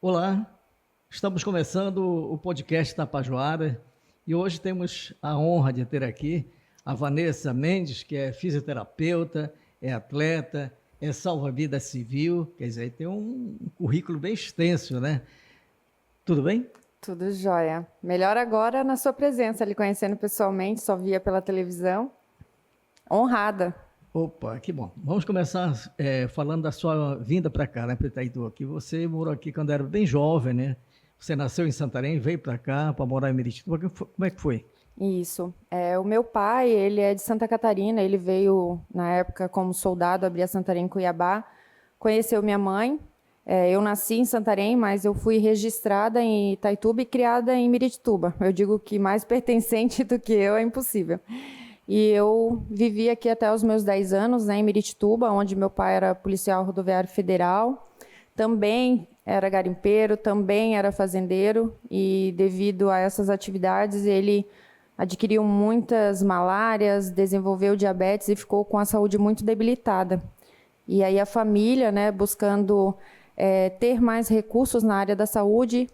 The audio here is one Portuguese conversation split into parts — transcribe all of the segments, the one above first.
Olá, estamos começando o podcast Tapajoara e hoje temos a honra de ter aqui a Vanessa Mendes, que é fisioterapeuta, é atleta, é salva-vida civil, quer dizer, tem um currículo bem extenso, né? Tudo bem? Tudo jóia. Melhor agora na sua presença, lhe conhecendo pessoalmente, só via pela televisão. Honrada. Opa, que bom. Vamos começar falando da sua vinda para cá, né, para Itaitu, que você morou aqui quando era bem jovem, né? Você nasceu em Santarém, veio para cá para morar em Miritituba. Como é que foi? Isso. O meu pai, ele é de Santa Catarina, ele veio na época como soldado, abrir a Santarém em Cuiabá, conheceu minha mãe. Eu nasci em Santarém, mas eu fui registrada em Itaituba e criada em Miritituba. Eu digo que mais pertencente do que eu é impossível. E eu vivi aqui até os meus 10 anos, né, em Miritituba, onde meu pai era policial rodoviário federal, também era garimpeiro, também era fazendeiro, e devido a essas atividades ele adquiriu muitas malárias, desenvolveu diabetes e ficou com a saúde muito debilitada. E aí a família, né, buscando ter mais recursos na área da saúde,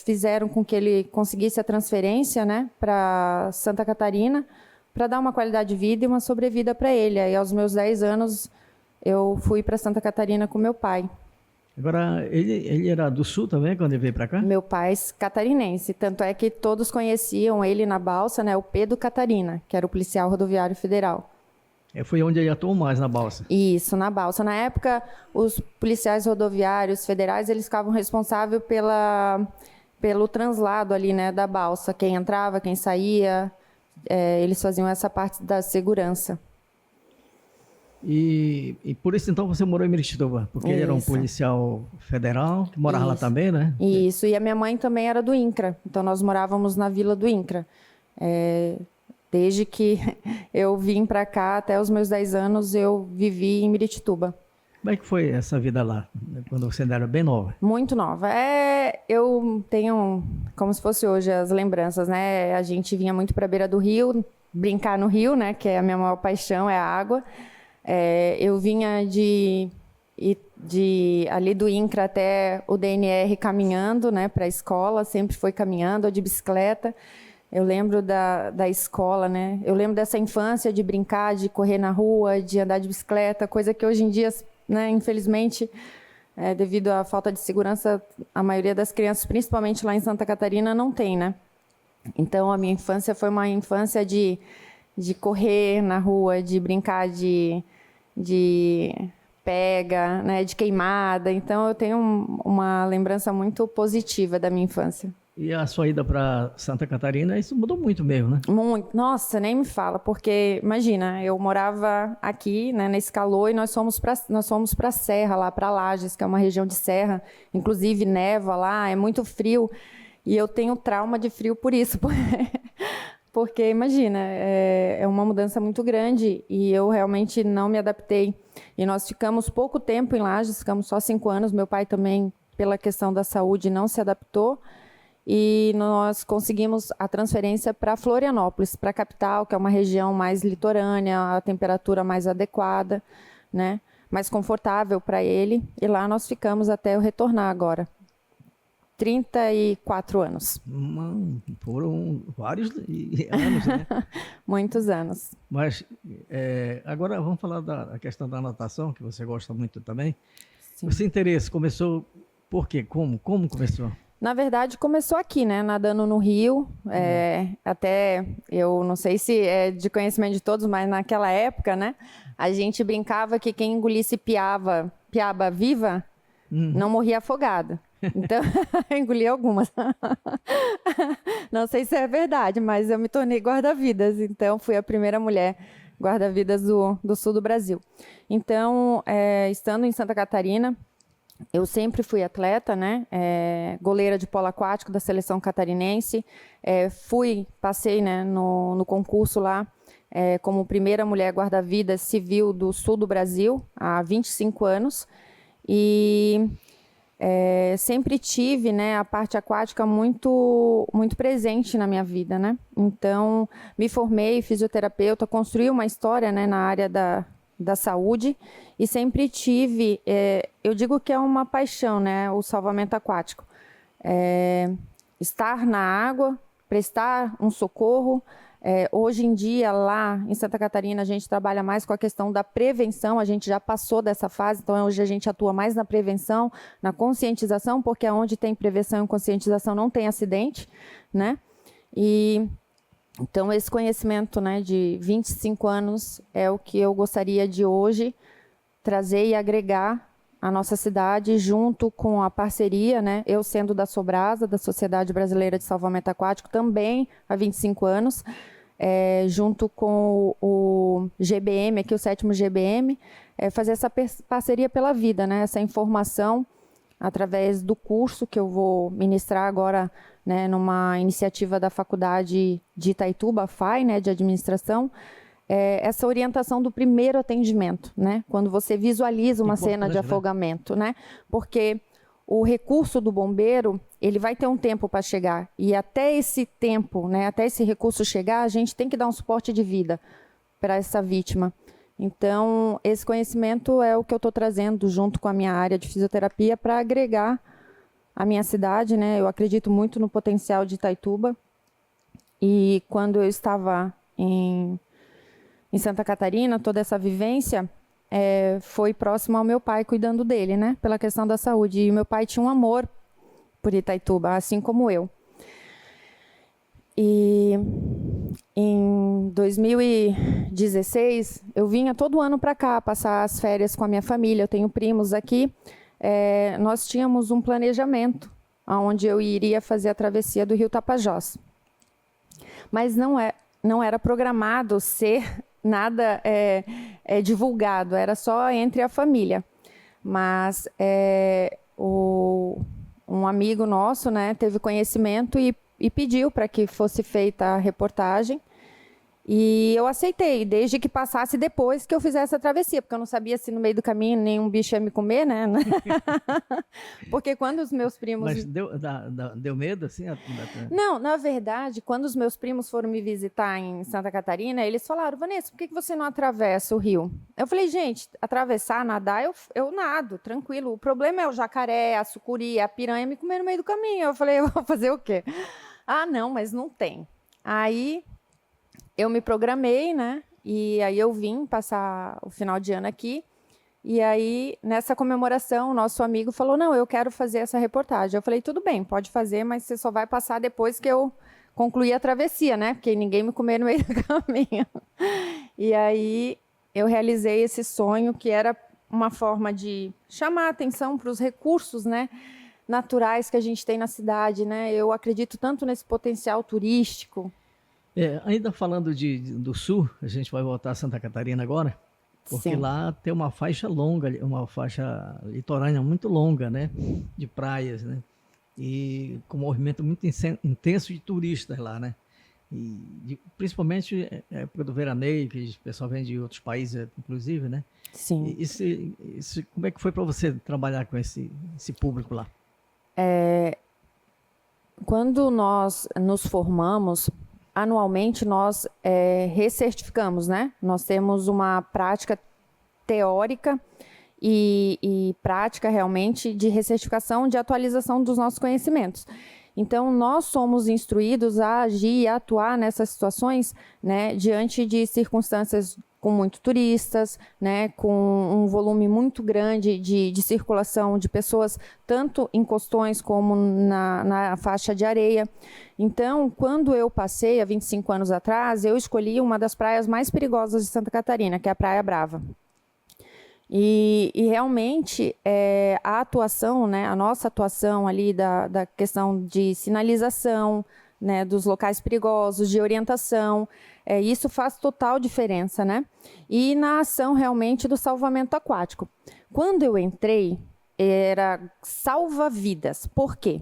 fizeram com que ele conseguisse a transferência, né, para Santa Catarina, para dar uma qualidade de vida e uma sobrevida para ele. Aí, aos meus 10 anos, eu fui para Santa Catarina com meu pai. Agora, ele era do Sul também, quando ele veio para cá? Meu pai catarinense, tanto é que todos conheciam ele na balsa, né, o Pedro Catarina, que era o policial rodoviário federal. Foi onde ele atuou mais, na balsa. Isso, na balsa. Na época, os policiais rodoviários federais, eles ficavam responsáveis pelo translado ali, né, da balsa. Quem entrava, quem saía, eles faziam essa parte da segurança. E por isso, então, você morou em Miritituba? Porque ele era um policial federal, que morava lá também, né? Isso, e a minha mãe também era do INCRA. Então, nós morávamos na vila do INCRA. Desde que eu vim para cá, até os meus 10 anos, eu vivi em Miritituba. Como é que foi essa vida lá, quando você era bem nova? Muito nova. Eu tenho, como se fosse hoje, as lembranças, né? A gente vinha muito para a beira do rio, brincar no rio, né? Que é a minha maior paixão, é a água. Eu vinha ali do INCRA até o DNR caminhando, né? Para a escola, sempre foi caminhando, ou de bicicleta. Eu lembro da escola, né? Eu lembro dessa infância de brincar, de correr na rua, de andar de bicicleta, coisa que hoje em dia, né, infelizmente, devido à falta de segurança, a maioria das crianças, principalmente lá em Santa Catarina, não tem, né? Então, a minha infância foi uma infância de correr na rua, de brincar de pega, né, de queimada. Então, eu tenho uma lembrança muito positiva da minha infância. E a sua ida para Santa Catarina, isso mudou muito mesmo, né? Muito. Nossa, nem me fala, porque, imagina, eu morava aqui, né, nesse calor, e nós fomos para a Serra, lá para Lages, que é uma região de serra, inclusive neva lá, é muito frio, e eu tenho trauma de frio por isso, porque imagina, é uma mudança muito grande, e eu realmente não me adaptei. E nós ficamos pouco tempo em Lages, ficamos só 5 anos, meu pai também, pela questão da saúde, não se adaptou, e nós conseguimos a transferência para Florianópolis, para a capital, que é uma região mais litorânea, a temperatura mais adequada, né? Mais confortável para ele. E lá nós ficamos até eu retornar agora. 34 anos. Foram vários anos, né? Muitos anos. Mas agora vamos falar da questão da natação, que você gosta muito também. Sim. O seu interesse começou por quê? Como começou? Na verdade, começou aqui, né? Nadando no rio. Até, eu não sei se é de conhecimento de todos, mas naquela época, né? A gente brincava que quem engolisse piaba viva, não morria afogado. Então, eu engoli algumas. Não sei se é verdade, mas eu me tornei guarda-vidas. Então, fui a primeira mulher guarda-vidas do sul do Brasil. Então, estando em Santa Catarina, eu sempre fui atleta, né? Goleira de polo aquático da seleção catarinense. Passei, né, no concurso lá como primeira mulher guarda-vidas civil do sul do Brasil, há 25 anos. E sempre tive, né, a parte aquática muito, muito presente na minha vida, né? Então, me formei fisioterapeuta, construí uma história, né, na área da saúde e sempre tive, eu digo que é uma paixão, né, o salvamento aquático. Estar na água, prestar um socorro. Hoje em dia, lá em Santa Catarina, a gente trabalha mais com a questão da prevenção, a gente já passou dessa fase, então hoje a gente atua mais na prevenção, na conscientização, porque onde tem prevenção e conscientização não tem acidente, né? E então esse conhecimento, né, de 25 anos é o que eu gostaria de hoje trazer e agregar à nossa cidade, junto com a parceria, né, eu sendo da Sobrasa, da Sociedade Brasileira de Salvamento Aquático, também há 25 anos, junto com o GBM, aqui o 7º GBM, fazer essa parceria pela vida, né, essa informação através do curso que eu vou ministrar agora, né, numa iniciativa da Faculdade de Itaituba, a FAI, né, de administração, essa orientação do primeiro atendimento, né, quando você visualiza uma cena de afogamento, né, porque o recurso do bombeiro, ele vai ter um tempo para chegar, e até esse tempo, né, até esse recurso chegar, a gente tem que dar um suporte de vida para essa vítima. Então, esse conhecimento é o que eu estou trazendo junto com a minha área de fisioterapia para agregar a minha cidade, né? Eu acredito muito no potencial de Itaituba. E quando eu estava em Santa Catarina, toda essa vivência foi próximo ao meu pai, cuidando dele, né? Pela questão da saúde. E meu pai tinha um amor por Itaituba, assim como eu. E em 2016, eu vinha todo ano para cá, passar as férias com a minha família. Eu tenho primos aqui. Nós tínhamos um planejamento onde eu iria fazer a travessia do Rio Tapajós. Mas não era programado ser nada divulgado, era só entre a família. Mas um amigo nosso, né, teve conhecimento e pediu para que fosse feita a reportagem. E eu aceitei, desde que passasse depois que eu fizesse a travessia, porque eu não sabia se no meio do caminho nenhum bicho ia me comer, né? Porque quando os meus primos... Mas deu medo, assim? Não, na verdade, quando os meus primos foram me visitar em Santa Catarina, eles falaram: Vanessa, por que você não atravessa o rio? Eu falei: gente, atravessar, nadar, eu nado, tranquilo. O problema é o jacaré, a sucuri, a piranha me comer no meio do caminho. Eu falei: eu vou fazer o quê? Ah, não, mas não tem. Aí eu me programei, né? E aí eu vim passar o final de ano aqui. E aí, nessa comemoração, o nosso amigo falou: não, eu quero fazer essa reportagem. Eu falei: tudo bem, pode fazer, mas você só vai passar depois que eu concluir a travessia, né? Porque ninguém me comer no meio do caminho. E aí eu realizei esse sonho, que era uma forma de chamar a atenção para os recursos, né, naturais que a gente tem na cidade, né? Eu acredito tanto nesse potencial turístico. Ainda falando do sul, a gente vai voltar a Santa Catarina agora, porque sim, lá tem uma faixa longa, uma faixa litorânea muito longa, né, de praias, né, e com um movimento muito intenso de turistas lá, né, e principalmente época do veraneio, que o pessoal vem de outros países, inclusive, né. Sim. Como é que foi para você trabalhar com esse público lá? Quando nós nos formamos, anualmente nós recertificamos, né? Nós temos uma prática teórica e prática realmente de recertificação, de atualização dos nossos conhecimentos. Então, nós somos instruídos a agir e a atuar nessas situações, né, diante de circunstâncias com muitos turistas, né, com um volume muito grande de circulação de pessoas, tanto em costões como na faixa de areia. Então, quando eu passei, há 25 anos atrás, eu escolhi uma das praias mais perigosas de Santa Catarina, que é a Praia Brava. E realmente a atuação, né, a nossa atuação ali da questão de sinalização, né, dos locais perigosos, de orientação, isso faz total diferença, né? E na ação realmente do salvamento aquático. Quando eu entrei, era salva-vidas. Por quê?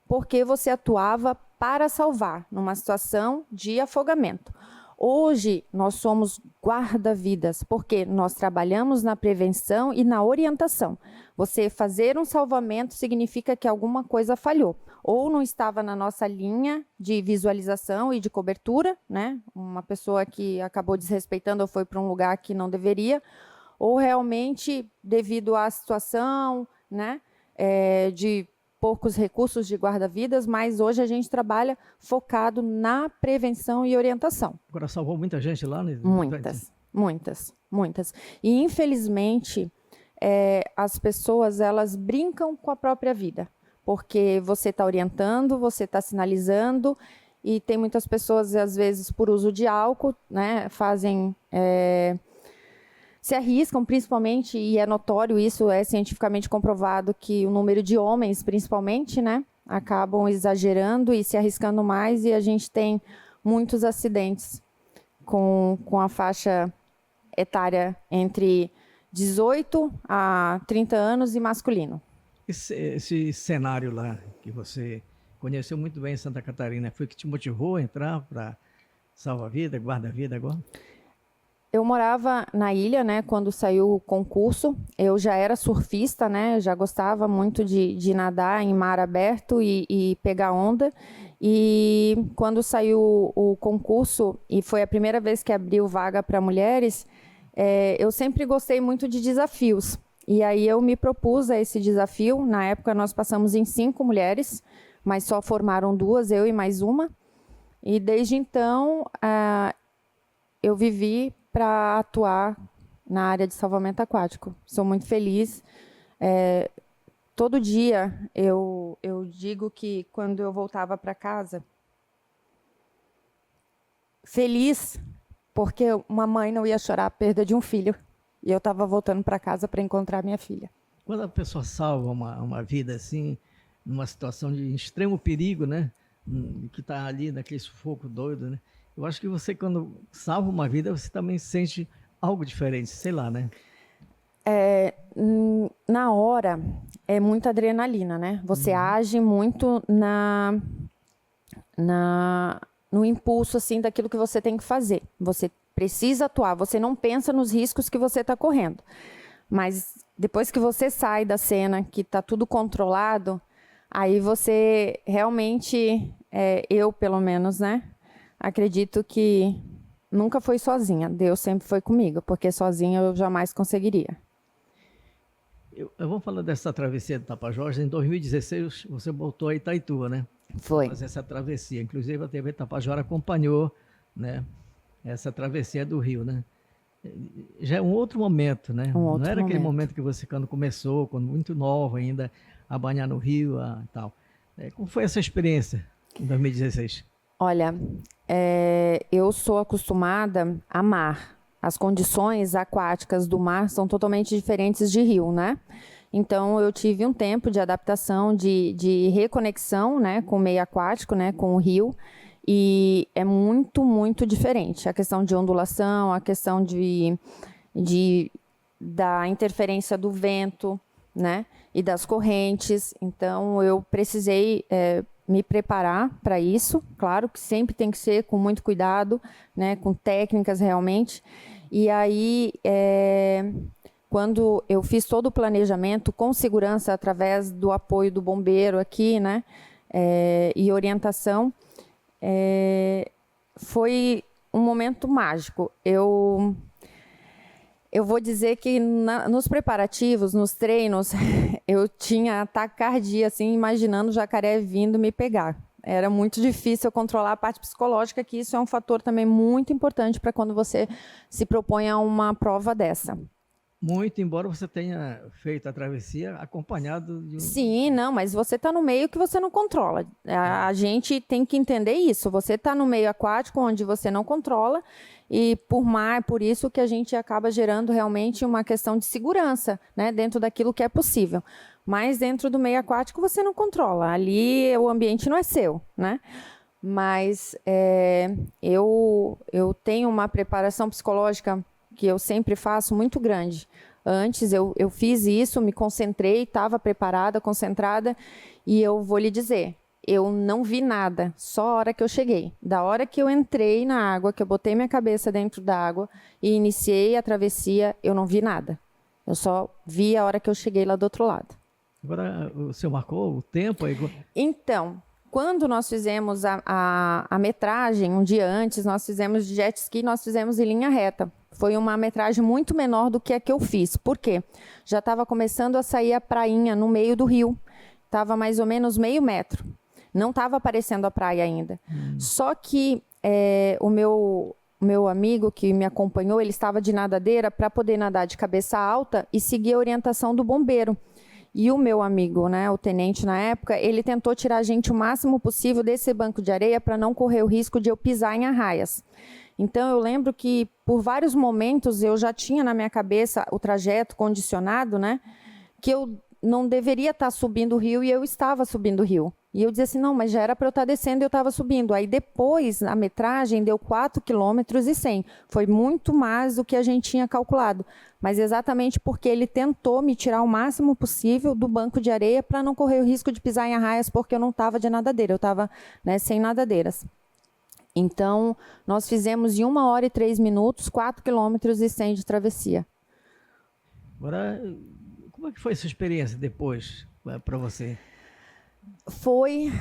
Porque você atuava para salvar numa situação de afogamento. Hoje, nós somos guarda-vidas, porque nós trabalhamos na prevenção e na orientação. Você fazer um salvamento significa que alguma coisa falhou. Ou não estava na nossa linha de visualização e de cobertura, né? Uma pessoa que acabou desrespeitando ou foi para um lugar que não deveria. ou realmente devido à situação, né, de poucos recursos de guarda-vidas, mas hoje a gente trabalha focado na prevenção e orientação. Agora salvou muita gente lá, né? Muitas. E, infelizmente, as pessoas, elas brincam com a própria vida, porque você está orientando, você está sinalizando, e tem muitas pessoas, às vezes, por uso de álcool, né, se arriscam, principalmente, e é notório isso, é cientificamente comprovado, que o número de homens, principalmente, né, acabam exagerando e se arriscando mais, e a gente tem muitos acidentes com a faixa etária entre 18 a 30 anos e masculino. Esse cenário lá, que você conheceu muito bem em Santa Catarina, foi que te motivou a entrar para salva-vida, guarda-vida agora? Eu morava na ilha, né, quando saiu o concurso. Eu já era surfista, né, já gostava muito de nadar em mar aberto e pegar onda. E quando saiu o concurso, e foi a primeira vez que abriu vaga para mulheres, eu sempre gostei muito de desafios. E aí eu me propus a esse desafio. Na época nós passamos em 5 mulheres, mas só formaram 2, eu e mais uma. E desde então eu vivi para atuar na área de salvamento aquático. Sou muito feliz. Todo dia eu digo que quando eu voltava para casa, feliz, porque uma mãe não ia chorar a perda de um filho. E eu estava voltando para casa para encontrar minha filha. Quando a pessoa salva uma vida assim, numa situação de extremo perigo, né? Que está ali naquele sufoco doido, né? Eu acho que você, quando salva uma vida, você também sente algo diferente, sei lá, né? Na hora, é muita adrenalina, né? Você age muito no impulso, assim, daquilo que você tem que fazer. Você precisa atuar, você não pensa nos riscos que você está correndo. Mas depois que você sai da cena, que está tudo controlado, aí você realmente, eu pelo menos, né? Acredito que nunca foi sozinha. Deus sempre foi comigo, porque sozinha eu jamais conseguiria. Eu vou falar dessa travessia do Tapajós. Em 2016, você voltou a Itaituba, né? Foi. Fazer essa travessia. Inclusive, a TV Tapajós acompanhou, né, essa travessia do rio, né? Já é um outro momento, né? Não era aquele momento que você, quando começou, quando muito nova ainda, a banhar no rio e tal. Como foi essa experiência em 2016? Olha, eu sou acostumada a mar. As condições aquáticas do mar são totalmente diferentes de rio, né? Então, eu tive um tempo de adaptação, de reconexão, né, com o meio aquático, né, com o rio, e é muito, muito diferente. A questão de ondulação, a questão da interferência do vento, né, e das correntes. Então, eu precisei me preparar para isso. Claro que sempre tem que ser com muito cuidado, né, com técnicas realmente. E aí, quando eu fiz todo o planejamento com segurança através do apoio do bombeiro aqui, né, e orientação, foi um momento mágico. Eu vou dizer que nos preparativos, nos treinos, eu tinha taquicardia, assim, imaginando o jacaré vindo me pegar. Era muito difícil controlar a parte psicológica, que isso é um fator também muito importante para quando você se propõe a uma prova dessa. Muito, embora você tenha feito a travessia acompanhado de um... Sim, não, mas você está no meio que você não controla. A gente tem que entender isso. Você está no meio aquático, onde você não controla, e por isso que a gente acaba gerando realmente uma questão de segurança, né, dentro daquilo que é possível. Mas dentro do meio aquático você não controla. Ali o ambiente não é seu, né? Mas eu tenho uma preparação psicológica que eu sempre faço muito grande. Antes eu fiz isso, me concentrei, estava preparada, concentrada, e eu vou lhe dizer, eu não vi nada, só a hora que eu cheguei. Da hora que eu entrei na água, que eu botei minha cabeça dentro da água e iniciei a travessia, eu não vi nada. Eu só vi a hora que eu cheguei lá do outro lado. Agora, o senhor marcou o tempo? Então, Quando nós fizemos a metragem, um dia antes, nós fizemos de jet ski, nós fizemos em linha reta. Foi uma metragem muito menor do que a que eu fiz. Por quê? Já estava começando a sair a prainha no meio do rio. Estava mais ou menos meio metro. Não estava aparecendo a praia ainda. Só que o meu amigo que me acompanhou, ele estava de nadadeira para poder nadar de cabeça alta e seguir a orientação do bombeiro. E o meu amigo, né, o tenente na época, ele tentou tirar a gente o máximo possível desse banco de areia para não correr o risco de eu pisar em arraias. Então, eu lembro que, por vários momentos, eu já tinha na minha cabeça o trajeto condicionado, né? Que eu não deveria estar subindo o rio e eu estava subindo o rio. E eu dizia assim, não, mas já era para eu estar descendo e eu estava subindo. Aí, depois, a metragem deu 4,1 km. Foi muito mais do que a gente tinha calculado. Mas exatamente porque ele tentou me tirar o máximo possível do banco de areia para não correr o risco de pisar em arraias, porque eu não estava de nadadeira, eu estava, né, sem nadadeiras. Então, nós fizemos em 1 hora e 3 minutos, 4,1 km de travessia. Agora, como é que foi essa experiência depois para você? Foi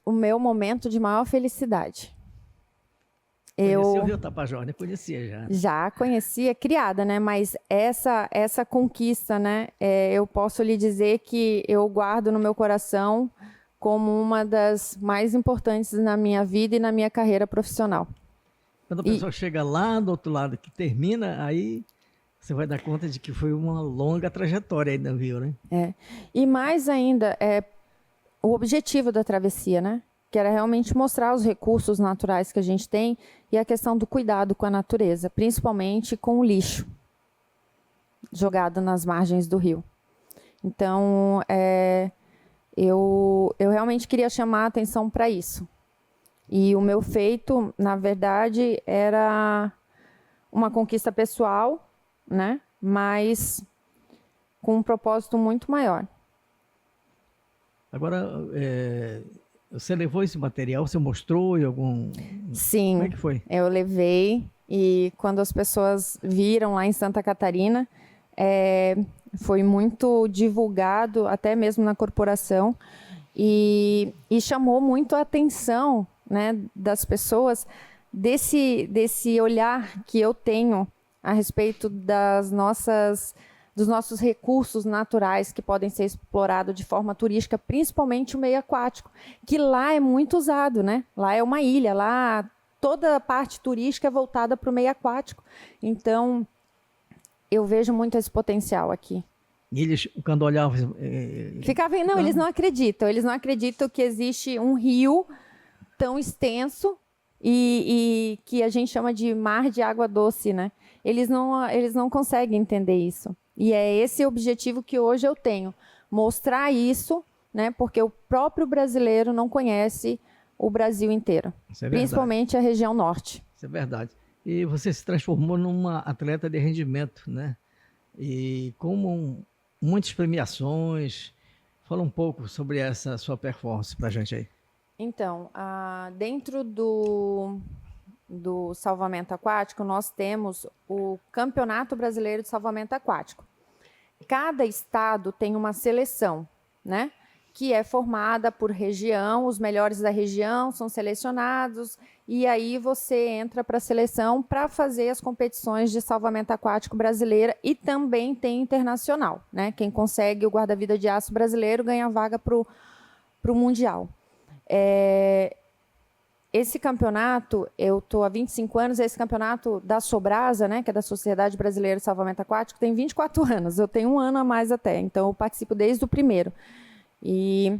o meu momento de maior felicidade. Conhecia o Rio Tapajós, né? Conhecia já. Já conhecia, criada, né? Mas essa conquista, né? Eu posso lhe dizer que eu guardo no meu coração como uma das mais importantes na minha vida e na minha carreira profissional. Quando a pessoa chega lá do outro lado, que termina, aí você vai dar conta de que foi uma longa trajetória aí no Rio, né? E mais ainda, o objetivo da travessia, né? Que era realmente mostrar os recursos naturais que a gente tem e a questão do cuidado com a natureza, principalmente com o lixo jogado nas margens do rio. Então, eu realmente queria chamar a atenção para isso. E o meu feito, na verdade, era uma conquista pessoal, né? Mas com um propósito muito maior. Agora, você levou esse material, você mostrou em algum... Sim, como é que foi? Eu levei, e quando as pessoas viram lá em Santa Catarina, foi muito divulgado, até mesmo na corporação, e chamou muito a atenção, né, das pessoas desse olhar que eu tenho a respeito dos nossos recursos naturais que podem ser explorados de forma turística, principalmente o meio aquático, que lá é muito usado, né? Lá é uma ilha, lá toda a parte turística é voltada para o meio aquático. Então, eu vejo muito esse potencial aqui. E eles, quando olhavam... Eles não acreditam que existe um rio tão extenso e que a gente chama de mar de água doce, né? Eles não conseguem entender isso. E é esse objetivo que hoje eu tenho, mostrar isso, né? Porque o próprio brasileiro não conhece o Brasil inteiro, principalmente a região norte. Isso é verdade. E você se transformou numa atleta de rendimento, né? E com muitas premiações. Fala um pouco sobre essa sua performance para a gente aí. Então, dentro do salvamento aquático, nós temos o Campeonato Brasileiro de Salvamento Aquático. Cada estado tem uma seleção, né? Que é formada por região, os melhores da região são selecionados, e aí você entra para a seleção para fazer as competições de salvamento aquático brasileira, e também tem internacional, né? Quem consegue o guarda-vida de aço brasileiro ganha vaga para o Mundial. Esse campeonato, eu estou há 25 anos, esse campeonato da Sobrasa, né, que é da Sociedade Brasileira de Salvamento Aquático, tem 24 anos, eu tenho 1 ano a mais até, então eu participo desde o primeiro. E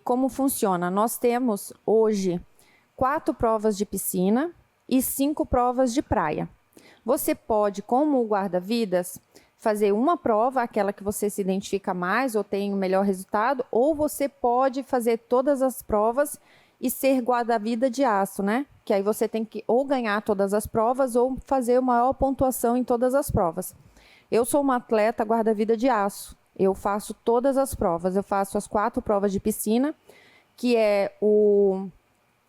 como funciona? Nós temos hoje 4 provas de piscina e 5 provas de praia. Você pode, como guarda-vidas, fazer uma prova, aquela que você se identifica mais ou tem o melhor resultado, ou você pode fazer todas as provas e ser guarda-vida de aço, né? Que aí você tem que ou ganhar todas as provas ou fazer a maior pontuação em todas as provas. Eu sou uma atleta guarda-vida de aço. Eu faço todas as provas. Eu faço as 4 provas de piscina, que é o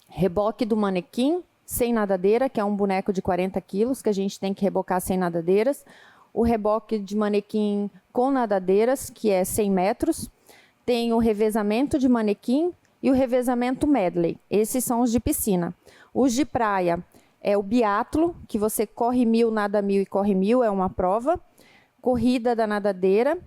reboque do manequim sem nadadeira, que é um boneco de 40 quilos, que a gente tem que rebocar sem nadadeiras. O reboque de manequim com nadadeiras, que é 100 metros. Tem o revezamento de manequim, e o revezamento medley. Esses são os de piscina. Os de praia é o biatlo, que você corre 1.000, nada 1.000 e corre 1.000, é uma prova. Corrida da nadadeira.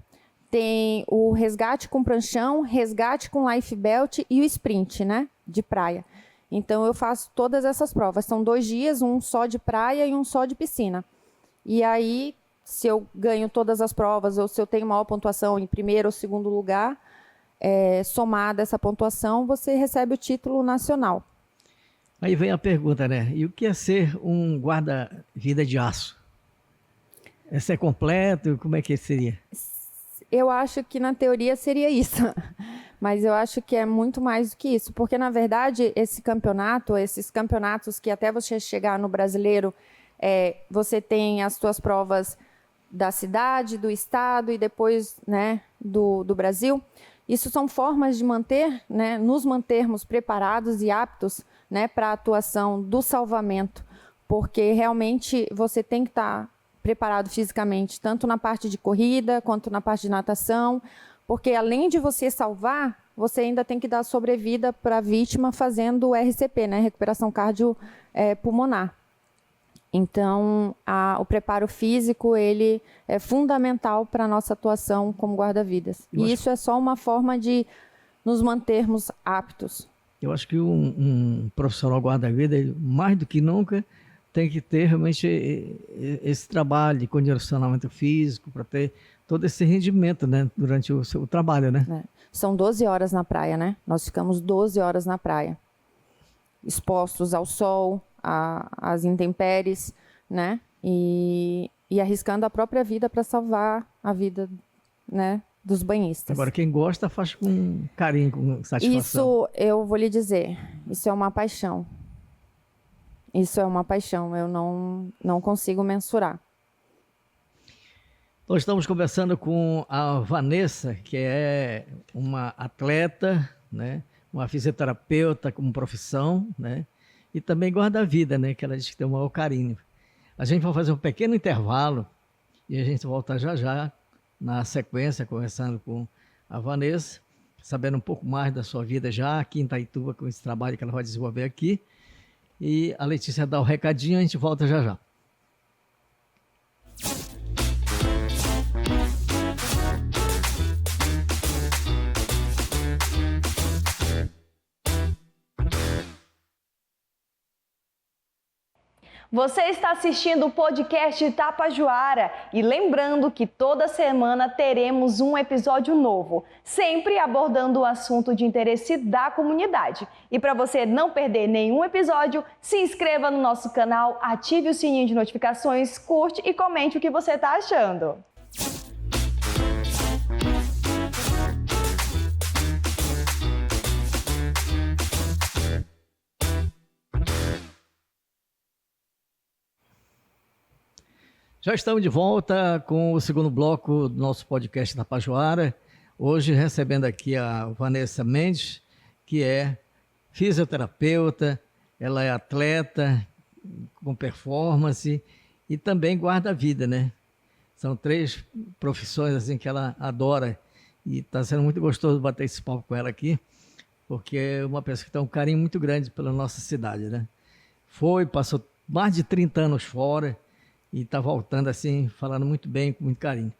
Tem o resgate com pranchão, resgate com life belt e o sprint, né, de praia. Então, eu faço todas essas provas. São 2 dias, um só de praia e um só de piscina. E aí, se eu ganho todas as provas ou se eu tenho maior pontuação em primeiro ou segundo lugar, somada essa pontuação, você recebe o título nacional. Aí vem a pergunta, né? E o que é ser um guarda-vida de aço? É ser completo? Como é que seria? Eu acho que na teoria seria isso, mas eu acho que é muito mais do que isso, porque na verdade esses campeonatos que até você chegar no brasileiro, você tem as suas provas da cidade, do estado e depois, né, do Brasil. Isso são formas de manter, né, nos mantermos preparados e aptos, né, para a atuação do salvamento, porque realmente você tem que estar preparado fisicamente, tanto na parte de corrida quanto na parte de natação, porque além de você salvar, você ainda tem que dar sobrevida para a vítima fazendo o RCP, né, recuperação cardiopulmonar. Então, o preparo físico ele é fundamental para a nossa atuação como guarda-vidas. E isso é só uma forma de nos mantermos aptos. Eu acho que um profissional guarda-vida, mais do que nunca, tem que ter realmente esse trabalho de condicionamento físico para ter todo esse rendimento, né, durante o seu trabalho, né? São 12 horas na praia, né? Nós ficamos 12 horas na praia, expostos ao sol, às intempéries, né? E arriscando a própria vida para salvar a vida, né, dos banhistas. Agora, quem gosta faz com carinho, com satisfação. Isso, eu vou lhe dizer, isso é uma paixão. Isso é uma paixão, eu não consigo mensurar. Nós estamos conversando com a Vanessa, que é uma atleta, né, uma fisioterapeuta como profissão, né, e também guarda-vida, né, que ela diz que tem o maior carinho. A gente vai fazer um pequeno intervalo e a gente volta já já na sequência, conversando com a Vanessa, sabendo um pouco mais da sua vida já aqui em Itaituba, com esse trabalho que ela vai desenvolver aqui. E a Letícia dá o recadinho, a gente volta já já. Você está assistindo o podcast Tapajoara e lembrando que toda semana teremos um episódio novo, sempre abordando o assunto de interesse da comunidade. E para você não perder nenhum episódio, se inscreva no nosso canal, ative o sininho de notificações, curte e comente o que você está achando. Já estamos de volta com o segundo bloco do nosso podcast Tapajoara. Hoje recebendo aqui a Vanessa Mendes, que é fisioterapeuta, ela é atleta com performance e também guarda-vida, né? São 3 profissões assim que ela adora e está sendo muito gostoso bater esse papo com ela aqui, porque é uma pessoa que tem um carinho muito grande pela nossa cidade, né? Passou mais de 30 anos fora, e está voltando assim, falando muito bem, com muito carinho.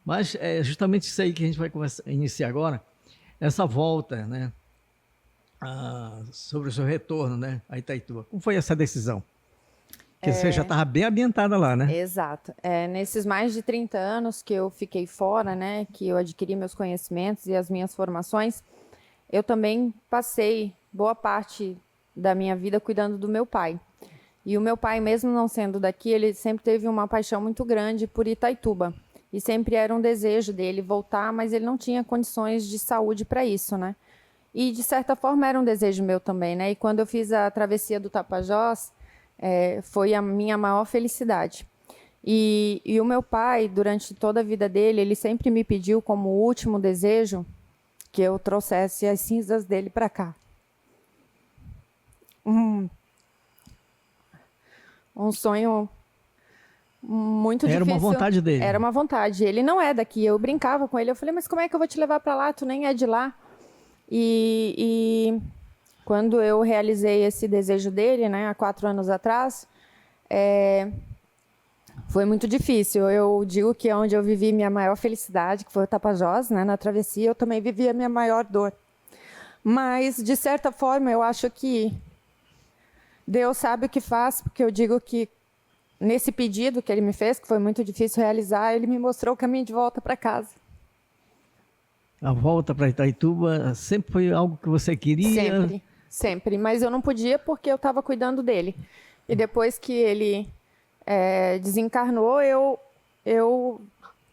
Mas é justamente isso aí que a gente vai iniciar agora, essa volta, né, sobre o seu retorno, né, a Itaituba. Como foi essa decisão? Porque você já estava bem ambientada lá, né? Exato. Nesses mais de 30 anos que eu fiquei fora, né, que eu adquiri meus conhecimentos e as minhas formações, eu também passei boa parte da minha vida cuidando do meu pai. E o meu pai, mesmo não sendo daqui, ele sempre teve uma paixão muito grande por Itaituba. E sempre era um desejo dele voltar, mas ele não tinha condições de saúde para isso, né? E, de certa forma, era um desejo meu também, né? E quando eu fiz a travessia do Tapajós, foi a minha maior felicidade. E o meu pai, durante toda a vida dele, ele sempre me pediu como último desejo que eu trouxesse as cinzas dele para cá. Um sonho muito difícil. Era uma vontade dele. Era uma vontade. Ele não é daqui. Eu brincava com ele. Eu falei, mas como é que eu vou te levar para lá? Tu nem é de lá. E E quando eu realizei esse desejo dele, né, há 4 anos atrás, foi muito difícil. Eu digo que é onde eu vivi minha maior felicidade, que foi o Tapajós, né, na travessia, eu também vivi a minha maior dor. Mas, de certa forma, eu acho que Deus sabe o que faz, porque eu digo que nesse pedido que ele me fez, que foi muito difícil realizar, ele me mostrou o caminho de volta para casa. A volta para Itaituba sempre foi algo que você queria? Sempre, sempre. Mas eu não podia porque eu estava cuidando dele. E depois que ele desencarnou, eu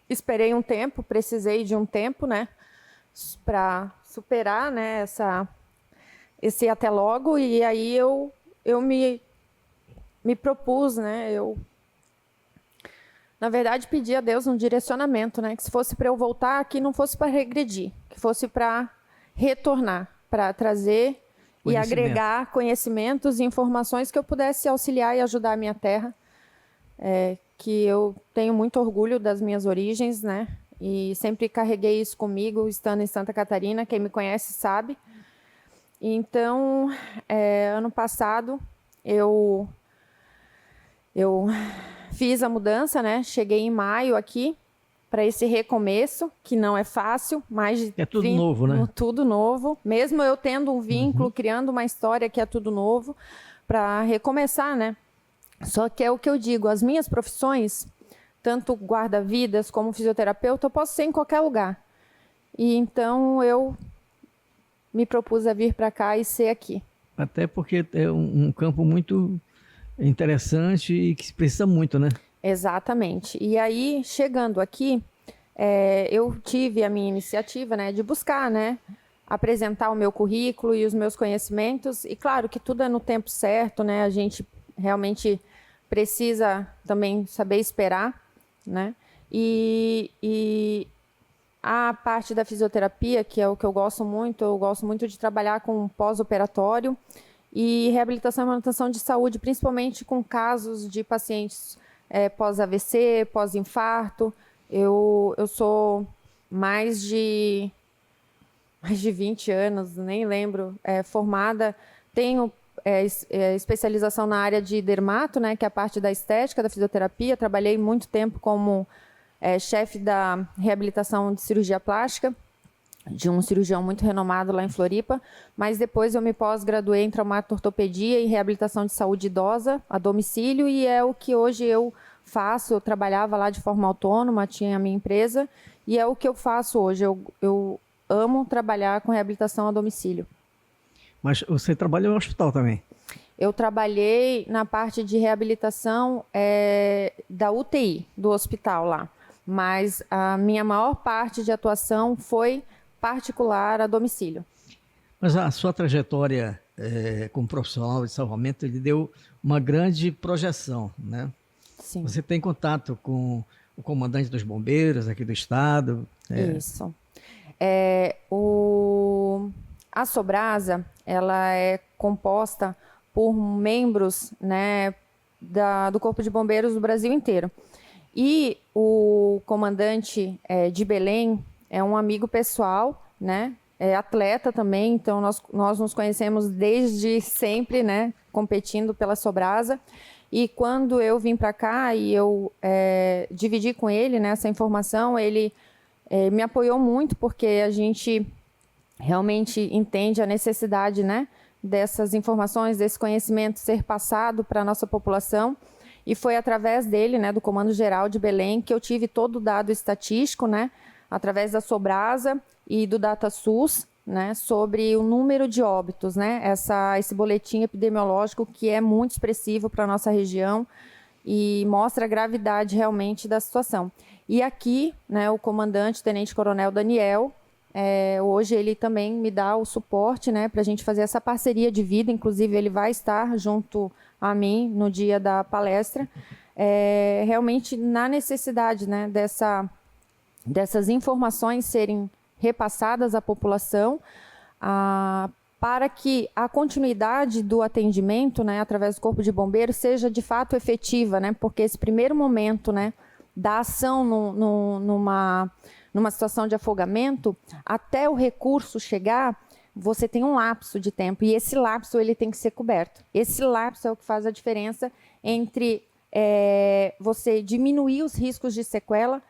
esperei um tempo, precisei de um tempo, né, para superar, né, esse até logo. E aí eu me propus, né, na verdade, pedi a Deus um direcionamento, né? Que se fosse para eu voltar, que não fosse para regredir, que fosse para retornar, para trazer e agregar conhecimentos e informações que eu pudesse auxiliar e ajudar a minha terra, que eu tenho muito orgulho das minhas origens, né? E sempre carreguei isso comigo, estando em Santa Catarina. Quem me conhece sabe. Então, ano passado, eu fiz a mudança, né? Cheguei em maio aqui para esse recomeço, que não é fácil, mas é tudo novo, né? Tudo novo. Mesmo eu tendo um vínculo, criando uma história que é tudo novo, para recomeçar, né? Só que é o que eu digo, as minhas profissões, tanto guarda-vidas como fisioterapeuta, eu posso ser em qualquer lugar. E então eu me propus a vir para cá e ser aqui. Até porque é um campo muito interessante e que se precisa muito, né? Exatamente. E aí, chegando aqui, eu tive a minha iniciativa, né, de buscar, né, apresentar o meu currículo e os meus conhecimentos. E claro que tudo é no tempo certo, né? A gente realmente precisa também saber esperar, né? E a parte da fisioterapia, que é o que eu gosto muito de trabalhar com pós-operatório e reabilitação e manutenção de saúde, principalmente com casos de pacientes pós-AVC, pós-infarto. Eu sou mais de 20 anos, nem lembro, formada, tenho especialização na área de dermato, né, que é a parte da estética, da fisioterapia. Trabalhei muito tempo como chefe da reabilitação de cirurgia plástica, de um cirurgião muito renomado lá em Floripa, mas depois eu me pós-graduei em traumato-ortopedia e reabilitação de saúde idosa a domicílio, e é o que hoje eu faço. Eu trabalhava lá de forma autônoma, tinha a minha empresa, e é o que eu faço hoje. Eu amo trabalhar com reabilitação a domicílio. Mas você trabalha no hospital também? Eu trabalhei na parte de reabilitação da UTI, do hospital lá, mas a minha maior parte de atuação foi particular a domicílio. Mas a sua trajetória como profissional de salvamento lhe deu uma grande projeção, né? Sim. Você tem contato com o comandante dos bombeiros aqui do estado? Isso. A Sobrasa, ela é composta por membros, né, do Corpo de Bombeiros do Brasil inteiro. E o comandante de Belém é um amigo pessoal, né? É atleta também, então nós nos conhecemos desde sempre, né? Competindo pela Sobrasa. E quando eu vim para cá e eu dividi com ele, né, essa informação, ele me apoiou muito, porque a gente realmente entende a necessidade, né, dessas informações, desse conhecimento ser passado para a nossa população. E foi através dele, né, do Comando Geral de Belém, que eu tive todo o dado estatístico, né, através da Sobrasa e do DataSUS, né, sobre o número de óbitos, né, esse boletim epidemiológico que é muito expressivo para a nossa região e mostra a gravidade realmente da situação. E aqui, né, o comandante, Tenente Coronel Daniel, hoje ele também me dá o suporte, né, para a gente fazer essa parceria de vida. Inclusive, ele vai estar junto a mim no dia da palestra, realmente na necessidade, né, dessas informações serem repassadas à população, para que a continuidade do atendimento, né, através do Corpo de Bombeiros, seja de fato efetiva, né, porque esse primeiro momento, né, da ação numa situação de afogamento, até o recurso chegar, você tem um lapso de tempo e esse lapso ele tem que ser coberto. Esse lapso é o que faz a diferença entre você diminuir os riscos de sequela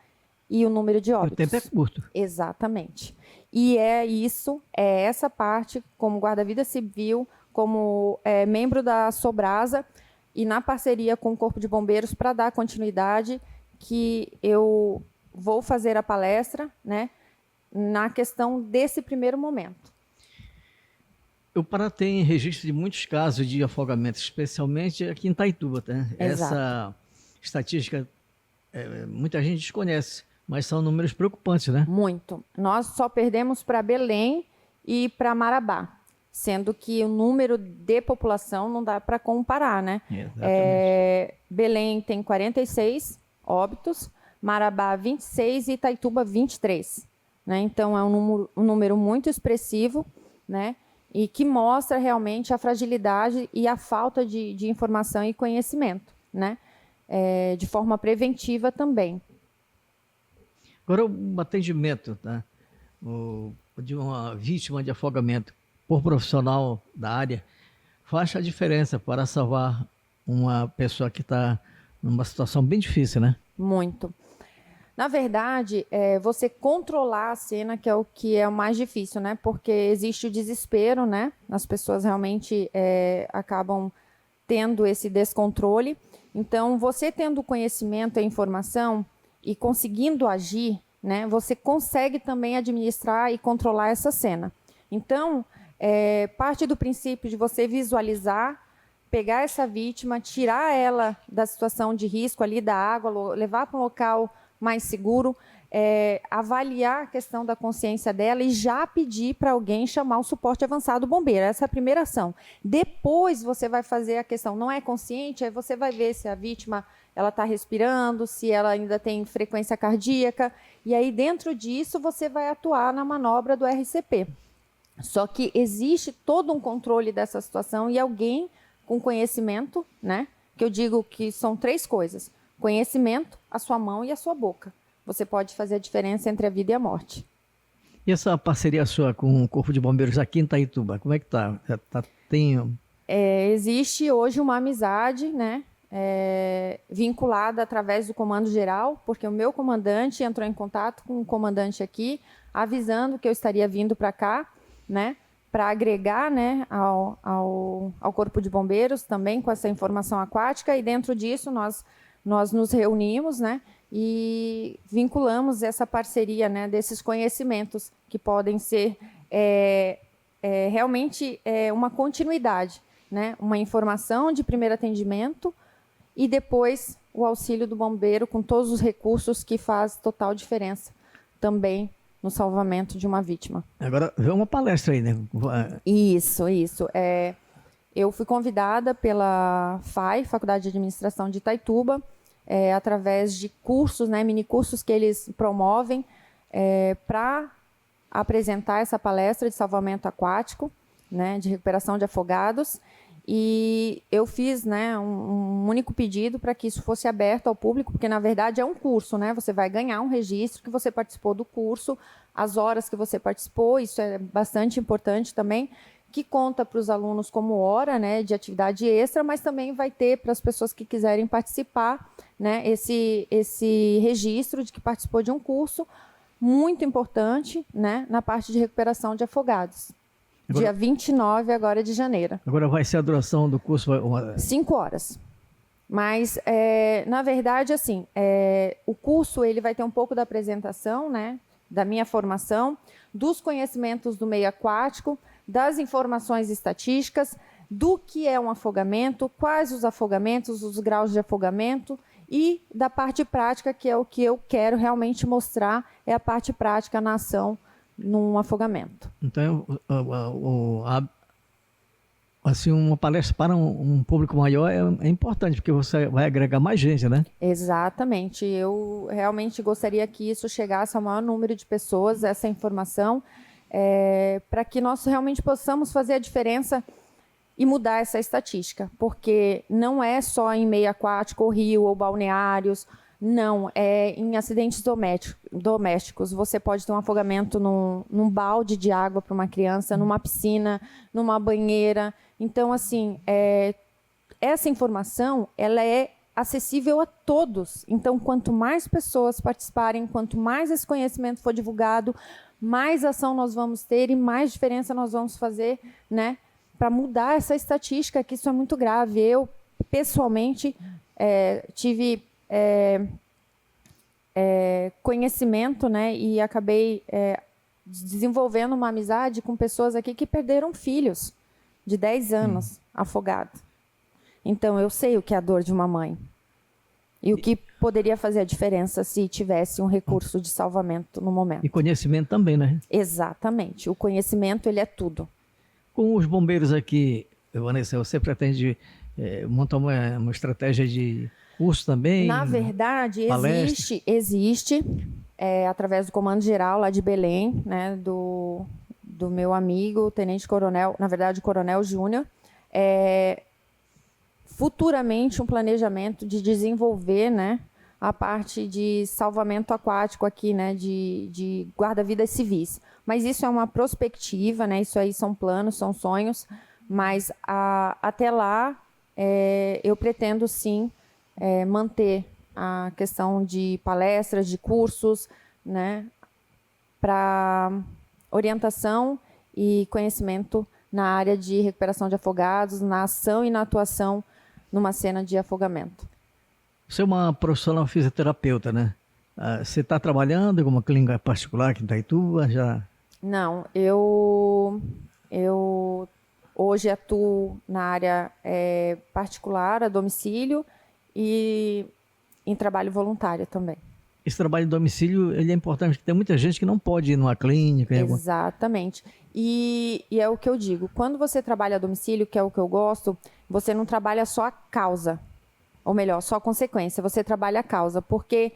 e o número de óbitos. O tempo é curto. Exatamente. E é essa parte, como guarda-vida civil, como membro da Sobrasa e na parceria com o Corpo de Bombeiros para dar continuidade, que eu vou fazer a palestra, né, na questão desse primeiro momento. O Pará tem registro de muitos casos de afogamento, especialmente aqui em Itaituba, tá? Exato. Essa estatística muita gente desconhece, mas são números preocupantes, né? Muito. Nós só perdemos para Belém e para Marabá, sendo que o número de população não dá para comparar, né? Exatamente. Belém tem 46 óbitos, Marabá 26 e Itaituba 23. Né? Então, é um número muito expressivo, né? E que mostra realmente a fragilidade e a falta de informação e conhecimento, né? De forma preventiva também. Agora, o atendimento, tá? De uma vítima de afogamento por profissional da área faz a diferença para salvar uma pessoa que está numa situação bem difícil, né? Muito. Na verdade, você controlar a cena que é o mais difícil, né? Porque existe o desespero, né? As pessoas realmente acabam tendo esse descontrole. Então, você tendo conhecimento e informação e conseguindo agir, né? Você consegue também administrar e controlar essa cena. Então, parte do princípio de você visualizar, pegar essa vítima, tirar ela da situação de risco ali da água, levar para um local mais seguro, avaliar a questão da consciência dela e já pedir para alguém chamar o suporte avançado bombeiro. Essa é a primeira ação. Depois você vai fazer a questão, não é consciente, aí você vai ver se a vítima está respirando, se ela ainda tem frequência cardíaca, e aí dentro disso você vai atuar na manobra do RCP. Só que existe todo um controle dessa situação e alguém com conhecimento, né? Que eu digo que são 3 coisas: conhecimento, a sua mão e a sua boca. Você pode fazer a diferença entre a vida e a morte. E essa parceria sua com o Corpo de Bombeiros aqui em Itaituba, como é que tá? Existe hoje uma amizade, né? Vinculada através do Comando Geral, porque o meu comandante entrou em contato com o comandante aqui, avisando que eu estaria vindo para cá, né? Para agregar, né, ao Corpo de Bombeiros também com essa informação aquática, e dentro disso nós nos reunimos, né, e vinculamos essa parceria, né, desses conhecimentos que podem ser realmente uma continuidade, né, uma informação de primeiro atendimento e depois o auxílio do bombeiro com todos os recursos que faz total diferença também no salvamento de uma vítima. Agora, vê uma palestra aí, né? Isso. Eu fui convidada pela FAI, Faculdade de Administração de Itaituba, através de cursos, né, minicursos que eles promovem para apresentar essa palestra de salvamento aquático, né, de recuperação de afogados. E eu fiz, né, um único pedido para que isso fosse aberto ao público, porque, na verdade, é um curso, né? Você vai ganhar um registro que você participou do curso, as horas que você participou, isso é bastante importante também, que conta para os alunos como hora, né, de atividade extra, mas também vai ter para as pessoas que quiserem participar, né, esse registro de que participou de um curso muito importante, né, na parte de recuperação de afogados. Agora, dia 29 agora de janeiro. Agora vai ser a duração do curso? 5 horas. Mas, na verdade, assim, o curso ele vai ter um pouco da apresentação, né, da minha formação, dos conhecimentos do meio aquático, das informações estatísticas, do que é um afogamento, quais os afogamentos, os graus de afogamento e da parte prática, que é o que eu quero realmente mostrar, é a parte prática na ação num afogamento. Então, assim, uma palestra para um público maior é importante, porque você vai agregar mais gente, né? Exatamente. Eu realmente gostaria que isso chegasse ao maior número de pessoas, essa informação, para que nós realmente possamos fazer a diferença e mudar essa estatística, porque não é só em meio aquático, ou rio, ou balneários, Não, em acidentes domésticos. Você pode ter um afogamento num balde de água para uma criança, numa piscina, numa banheira. Então, assim, essa informação ela é acessível a todos. Então, quanto mais pessoas participarem, quanto mais esse conhecimento for divulgado, mais ação nós vamos ter e mais diferença nós vamos fazer, né, para mudar essa estatística, que isso é muito grave. Eu, pessoalmente, tive conhecimento, né, e acabei desenvolvendo uma amizade com pessoas aqui que perderam filhos de 10 anos afogados. Então, eu sei o que é a dor de uma mãe e o que poderia fazer a diferença se tivesse um recurso de salvamento no momento. E conhecimento também, né? Exatamente. O conhecimento, ele é tudo. Com os bombeiros aqui, Vanessa, você pretende montar uma estratégia de curso também? Na verdade, existe através do Comando Geral lá de Belém, né, do meu amigo, Tenente Coronel, na verdade, Coronel Júnior, futuramente um planejamento de desenvolver, né, a parte de salvamento aquático aqui, né, de guarda-vidas civis. Mas isso é uma prospectiva, né, isso aí são planos, são sonhos, mas até lá eu pretendo sim manter a questão de palestras, de cursos, né, para orientação e conhecimento na área de recuperação de afogados, na ação e na atuação numa cena de afogamento. Você é uma profissional fisioterapeuta, né? Você está trabalhando em alguma clínica particular aqui em Itaituba? Já? Não, eu hoje atuo na área particular, a domicílio, e em trabalho voluntário também. Esse trabalho em domicílio ele é importante, porque tem muita gente que não pode ir numa clínica. Exatamente. E é o que eu digo, quando você trabalha a domicílio, que é o que eu gosto, você não trabalha só a causa, ou melhor, só a consequência, você trabalha a causa, porque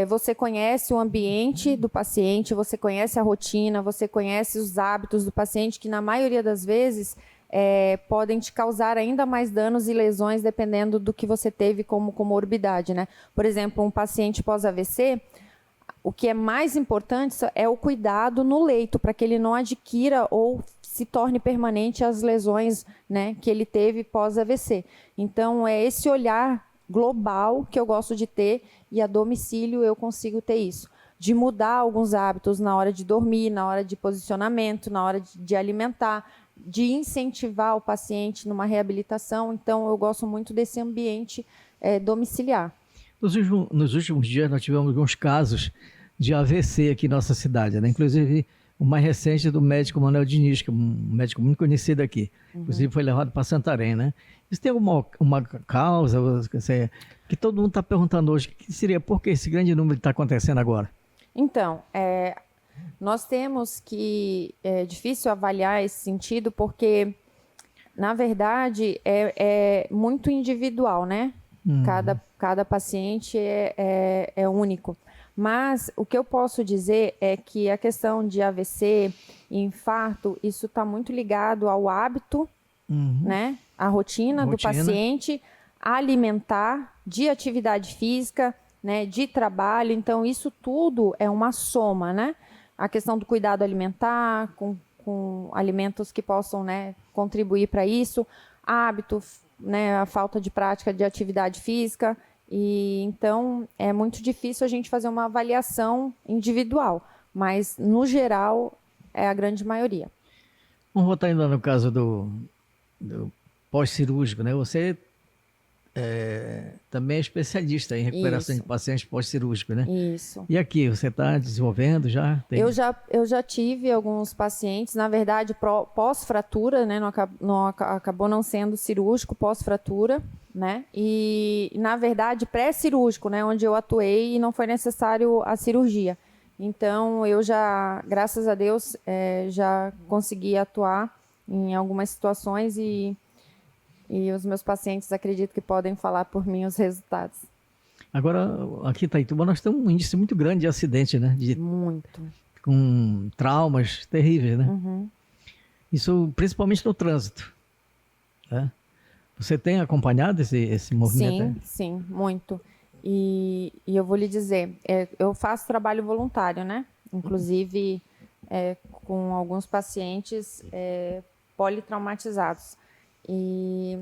você conhece o ambiente do paciente, você conhece a rotina, você conhece os hábitos do paciente, que na maioria das vezes podem te causar ainda mais danos e lesões, dependendo do que você teve como comorbidade, né? Por exemplo, um paciente pós-AVC, o que é mais importante é o cuidado no leito, para que ele não adquira ou se torne permanente as lesões, né, que ele teve pós-AVC. Então, é esse olhar global que eu gosto de ter, e a domicílio eu consigo ter isso. De mudar alguns hábitos na hora de dormir, na hora de posicionamento, na hora de alimentar, de incentivar o paciente numa reabilitação. Então, eu gosto muito desse ambiente domiciliar. Nos últimos dias, nós tivemos alguns casos de AVC aqui em nossa cidade, né? Inclusive, o mais recente do médico Manuel Diniz, que é um médico muito conhecido aqui. Inclusive, foi levado para Santarém, né? Isso tem uma causa, que todo mundo está perguntando hoje, que seria por que esse grande número está acontecendo agora? Então, nós temos que... É difícil avaliar esse sentido, porque, na verdade, é muito individual, né? Cada paciente é único. Mas o que eu posso dizer é que a questão de AVC e infarto, isso está muito ligado ao hábito, né? A rotina do paciente, alimentar, de atividade física, né? De trabalho. Então, isso tudo é uma soma, né? A questão do cuidado alimentar, com alimentos que possam, né, contribuir para isso, hábito, né, a falta de prática de atividade física. E então é muito difícil a gente fazer uma avaliação individual, mas no geral é a grande maioria. Vamos voltar ainda no caso do pós-cirúrgico, né? Você também é especialista em recuperação de pacientes pós-cirúrgicos, né? Isso. E aqui, você está desenvolvendo já? Eu já tive alguns pacientes, na verdade, pós-fratura, né? Acabou não sendo cirúrgico, pós-fratura, né? E, na verdade, pré-cirúrgico, né? Onde eu atuei e não foi necessário a cirurgia. Então, eu já, graças a Deus, já consegui atuar em algumas situações e os meus pacientes acredito que podem falar por mim os resultados. Agora, aqui em Itaituba, nós temos um índice muito grande de acidente, né? Muito. Com traumas terríveis, né? Isso principalmente no trânsito, né? Você tem acompanhado esse movimento? Sim, muito. E eu vou lhe dizer, eu faço trabalho voluntário, né? Inclusive com alguns pacientes politraumatizados. E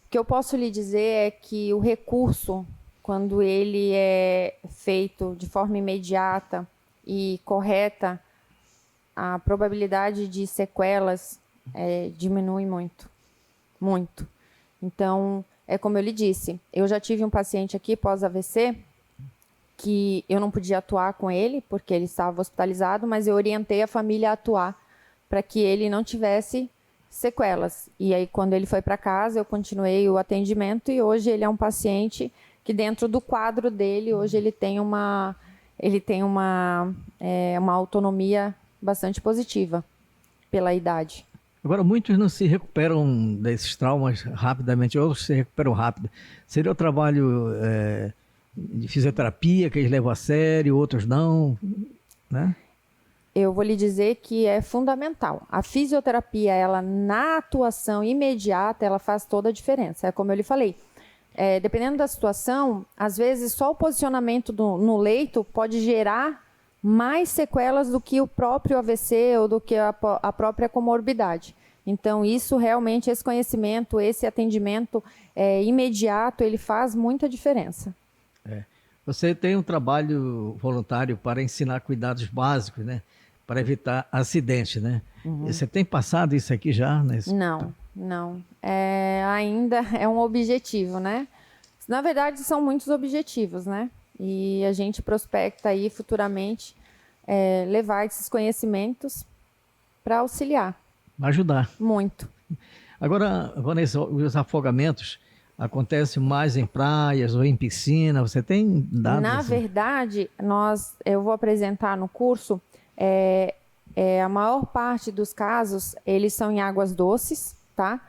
o que eu posso lhe dizer é que o recurso, quando ele é feito de forma imediata e correta, a probabilidade de sequelas diminui muito, muito. Então, é como eu lhe disse, eu já tive um paciente aqui pós-AVC que eu não podia atuar com ele, porque ele estava hospitalizado, mas eu orientei a família a atuar para que ele não tivesse sequelas. E aí, quando ele foi para casa, eu continuei o atendimento e hoje ele é um paciente que dentro do quadro dele, hoje ele tem uma autonomia bastante positiva pela idade. Agora, muitos não se recuperam desses traumas rapidamente, outros se recuperam rápido. Seria o trabalho de fisioterapia que eles levam a sério, outros não, né? Eu vou lhe dizer que é fundamental. A fisioterapia, ela na atuação imediata, ela faz toda a diferença. É como eu lhe falei, dependendo da situação, às vezes só o posicionamento no leito pode gerar mais sequelas do que o próprio AVC ou do que a própria comorbidade. Então, isso realmente, esse conhecimento, esse atendimento imediato, ele faz muita diferença. Você tem um trabalho voluntário para ensinar cuidados básicos, né? Para evitar acidentes, né? Uhum. Você tem passado isso aqui já? Não. Ainda é um objetivo, né? Na verdade, são muitos objetivos, né? E a gente prospecta aí futuramente levar esses conhecimentos para auxiliar. Ajudar. Muito. Agora, Vanessa, os afogamentos acontecem mais em praias ou em piscina? Você tem dados? Na verdade, eu vou apresentar no curso, a maior parte dos casos, eles são em águas doces, tá?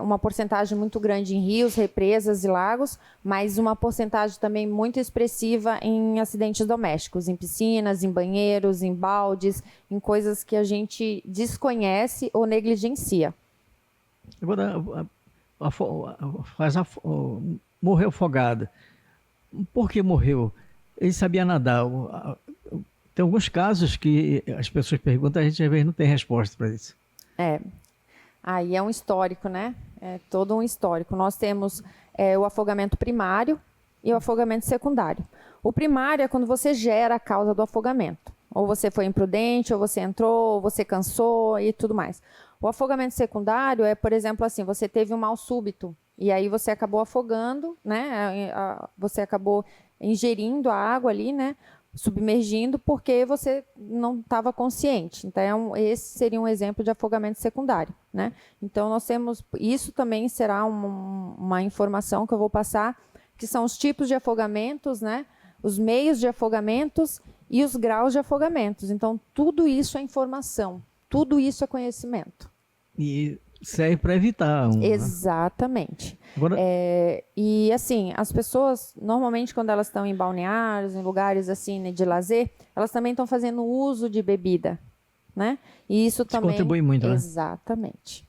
Uma porcentagem muito grande em rios, represas e lagos, mas uma porcentagem também muito expressiva em acidentes domésticos, em piscinas, em banheiros, em baldes, em coisas que a gente desconhece ou negligencia. Agora, morreu afogada. Por que morreu? Ele sabia nadar. Tem alguns casos que as pessoas perguntam, a gente às vezes não tem resposta para isso. Aí é um histórico, né? É todo um histórico. Nós temos o afogamento primário e o afogamento secundário. O primário é quando você gera a causa do afogamento. Ou você foi imprudente, ou você entrou, ou você cansou e tudo mais. O afogamento secundário é, por exemplo, assim, você teve um mal súbito e aí você acabou afogando, né? Você acabou ingerindo a água ali, né? Submergindo porque você não estava consciente. Então, esse seria um exemplo de afogamento secundário, né? Então, nós temos... Isso também será uma informação que eu vou passar, que são os tipos de afogamentos, né? Os meios de afogamentos e os graus de afogamentos. Então, tudo isso é informação, tudo isso é conhecimento. E serve para evitar. Exatamente. Agora... E assim, as pessoas, normalmente quando elas estão em balneários, em lugares assim, né, de lazer, elas também estão fazendo uso de bebida, né? E isso também... contribui muito, né? Exatamente.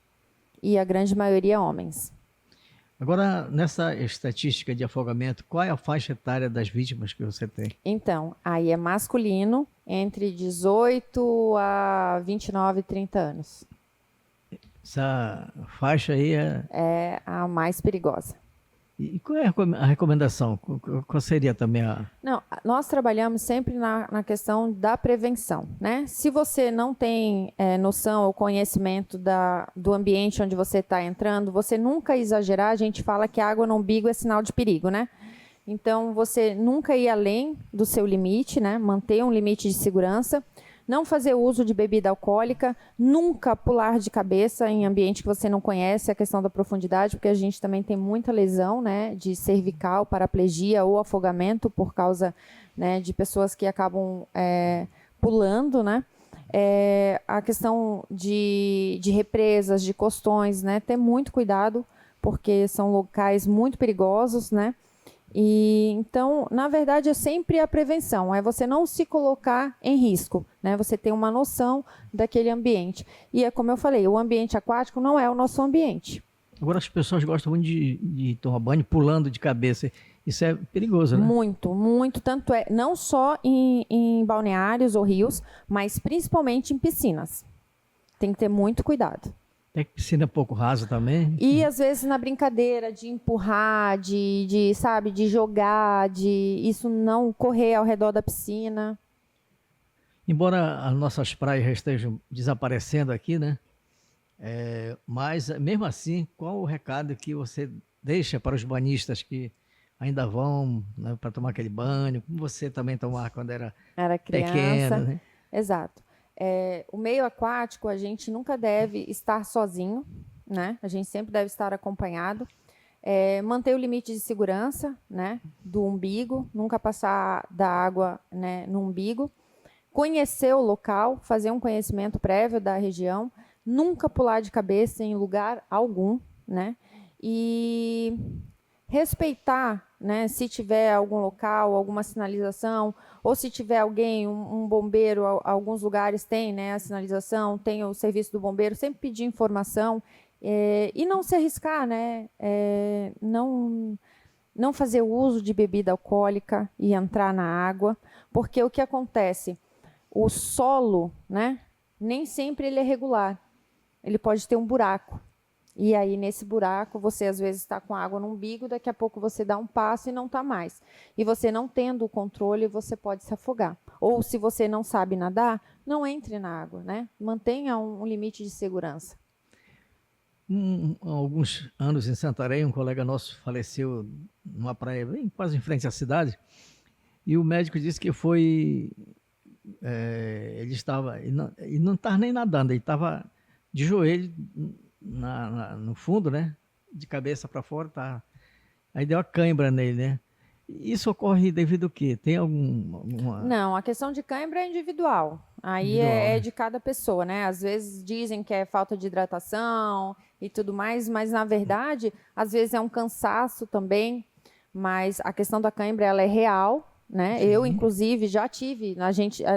E a grande maioria homens. Agora, nessa estatística de afogamento, qual é a faixa etária das vítimas que você tem? Então, aí é masculino, entre 18 a 29, 30 anos. Essa faixa aí é a mais perigosa. E qual é a recomendação? Qual seria também a... Não, nós trabalhamos sempre na questão da prevenção, né? Se você não tem noção ou conhecimento do ambiente onde você está entrando, você nunca exagerar. A gente fala que água no umbigo é sinal de perigo, né? Então, você nunca ir além do seu limite, né? Manter um limite de segurança. Não fazer uso de bebida alcoólica, nunca pular de cabeça em ambiente que você não conhece, a questão da profundidade, porque a gente também tem muita lesão, né, de cervical, paraplegia ou afogamento por causa, né, de pessoas que acabam pulando, né. A questão de represas, de costões, né, ter muito cuidado, porque são locais muito perigosos, né. E então, na verdade, é sempre a prevenção, é você não se colocar em risco, né? Você ter uma noção daquele ambiente. E é como eu falei, o ambiente aquático não é o nosso ambiente. Agora as pessoas gostam muito de tomar banho pulando de cabeça. Isso é perigoso, né? Muito, muito. Tanto é, não só em balneários ou rios, mas principalmente em piscinas. Tem que ter muito cuidado. Tem piscina pouco rasa também. E às vezes na brincadeira de empurrar, sabe, de jogar, de isso não correr ao redor da piscina. Embora as nossas praias já estejam desaparecendo aqui, né? Mas mesmo assim, qual o recado que você deixa para os banhistas que ainda vão, né, para tomar aquele banho, como você também tomava quando era criança? pequeno, né? Exato. O meio aquático, a gente nunca deve estar sozinho, né? A gente sempre deve estar acompanhado. Manter o limite de segurança, né, do umbigo, nunca passar da água, né, no umbigo. Conhecer o local, fazer um conhecimento prévio da região, nunca pular de cabeça em lugar algum, né? E respeitar, né, se tiver algum local, alguma sinalização, ou se tiver alguém, um bombeiro, alguns lugares tem, né, a sinalização, tem o serviço do bombeiro, sempre pedir informação e não se arriscar, né, não fazer uso de bebida alcoólica e entrar na água, porque o que acontece? O solo, né, nem sempre ele é regular, ele pode ter um buraco. E aí, nesse buraco, você às vezes está com água no umbigo, daqui a pouco você dá um passo e não está mais. E você não tendo o controle, você pode se afogar. Ou se você não sabe nadar, não entre na água, né? Mantenha um limite de segurança. Há alguns anos em Santarém, um colega nosso faleceu numa praia bem quase em frente à cidade, e o médico disse que foi... ele não estava nem nadando, ele estava de joelho no fundo, né? De cabeça para fora, tá. Aí deu uma cãibra nele, né? Isso ocorre devido ao quê? Tem alguma... Não, a questão de cãibra é individual. Aí é de cada pessoa, né? Às vezes dizem que é falta de hidratação e tudo mais, mas na verdade, às vezes é um cansaço também. Mas a questão da cãibra, ela é real, né? Eu, inclusive, já tive.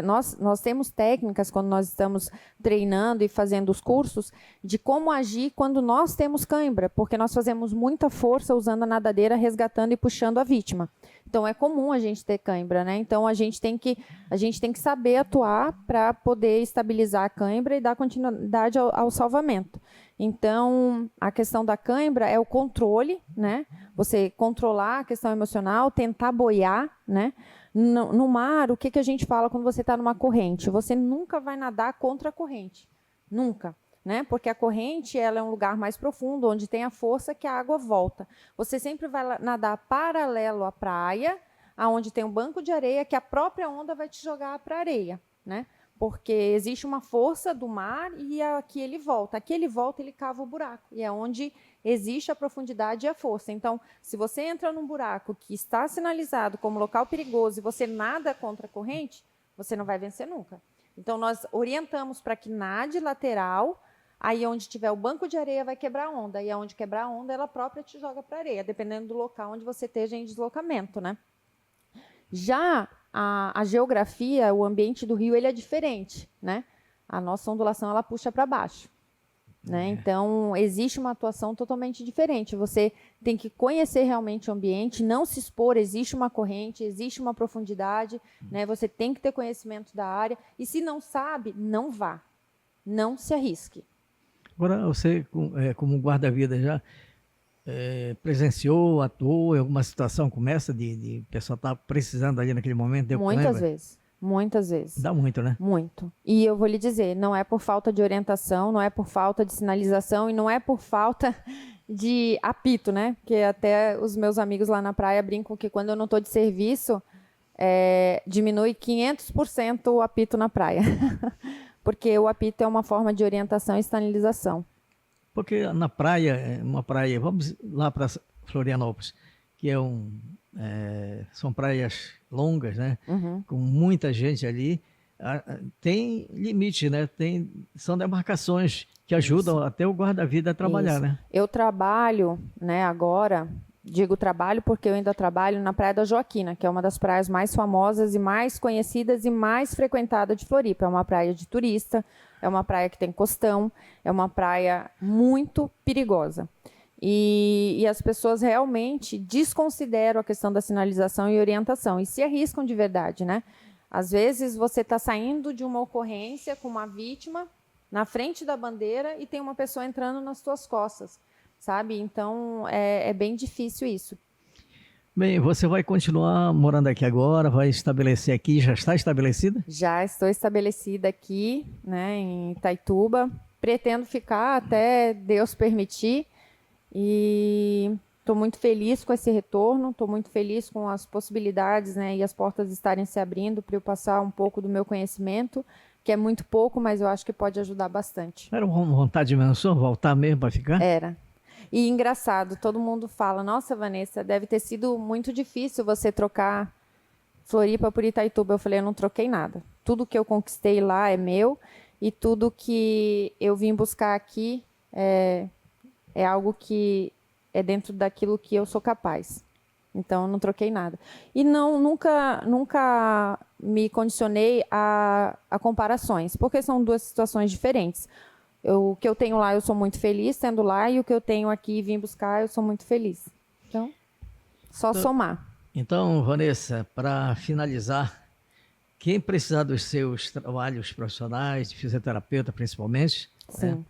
Nós temos técnicas quando nós estamos treinando e fazendo os cursos de como agir quando nós temos cãibra, porque nós fazemos muita força usando a nadadeira, resgatando e puxando a vítima. Então, é comum a gente ter cãibra, né? Então, a gente tem que saber atuar para poder estabilizar a cãibra e dar continuidade ao salvamento. Então, a questão da cãibra é o controle, né? Você controlar a questão emocional, tentar boiar, né? No mar, o que a gente fala quando você está numa corrente? Você nunca vai nadar contra a corrente. Nunca. Né? Porque a corrente ela é um lugar mais profundo, onde tem a força que a água volta. Você sempre vai nadar paralelo à praia, aonde tem um banco de areia, que a própria onda vai te jogar para a areia, né? Porque existe uma força do mar e aqui ele volta. Aqui ele volta, ele cava o buraco. E é onde existe a profundidade e a força. Então, se você entra num buraco que está sinalizado como local perigoso e você nada contra a corrente, você não vai vencer nunca. Então, nós orientamos para que nade lateral. Aí, onde tiver o banco de areia, vai quebrar a onda. E onde quebrar a onda, ela própria te joga para a areia, dependendo do local onde você esteja em deslocamento, né? Já a geografia, o ambiente do rio, ele é diferente, né? A nossa ondulação, ela puxa para baixo, né? Então, existe uma atuação totalmente diferente. Você tem que conhecer realmente o ambiente, não se expor, existe uma corrente, existe uma profundidade, né? Você tem que ter conhecimento da área. E se não sabe, não vá. Não se arrisque. Agora, você, como guarda-vida, já presenciou, atuou em alguma situação como essa de pessoa estar precisando ali naquele momento? Muitas vezes. Dá muito, né? Muito. E eu vou lhe dizer, não é por falta de orientação, não é por falta de sinalização e não é por falta de apito, né? Porque até os meus amigos lá na praia brincam que quando eu não estou de serviço, diminui 500% o apito na praia. Porque o apito é uma forma de orientação e sinalização. Porque na praia, vamos lá para Florianópolis, que são praias longas, né? Uhum. Com muita gente ali, tem limite, né? São demarcações que ajudam até o guarda-vida a trabalhar, né? Eu trabalho, né, agora, digo trabalho porque eu ainda trabalho na Praia da Joaquina, que é uma das praias mais famosas e mais conhecidas e mais frequentadas de Floripa. É uma praia de turista, é uma praia que tem costão, é uma praia muito perigosa. E as pessoas realmente desconsideram a questão da sinalização e orientação e se arriscam de verdade, né? Às vezes você está saindo de uma ocorrência com uma vítima na frente da bandeira e tem uma pessoa entrando nas tuas costas, sabe? Então é bem difícil isso. Bem, você vai continuar morando aqui agora, vai estabelecer aqui, já está estabelecida? Já estou estabelecida aqui, né, em Itaituba. Pretendo ficar até Deus permitir. E estou muito feliz com esse retorno, estou muito feliz com as possibilidades, né, e as portas estarem se abrindo para eu passar um pouco do meu conhecimento, que é muito pouco, mas eu acho que pode ajudar bastante. Era uma vontade mesmo sua, voltar mesmo para ficar? Era. E engraçado, todo mundo fala, nossa, Vanessa, deve ter sido muito difícil você trocar Floripa por Itaituba. Eu falei, eu não troquei nada. Tudo que eu conquistei lá é meu e tudo que eu vim buscar aqui é algo que é dentro daquilo que eu sou capaz. Então, eu não troquei nada. E nunca me condicionei a comparações, porque são duas situações diferentes. O que eu tenho lá, eu sou muito feliz tendo lá, e o que eu tenho aqui e vim buscar, eu sou muito feliz. Então, só somar. Então, Vanessa, para finalizar, quem precisar dos seus trabalhos profissionais, de fisioterapeuta principalmente, Sim.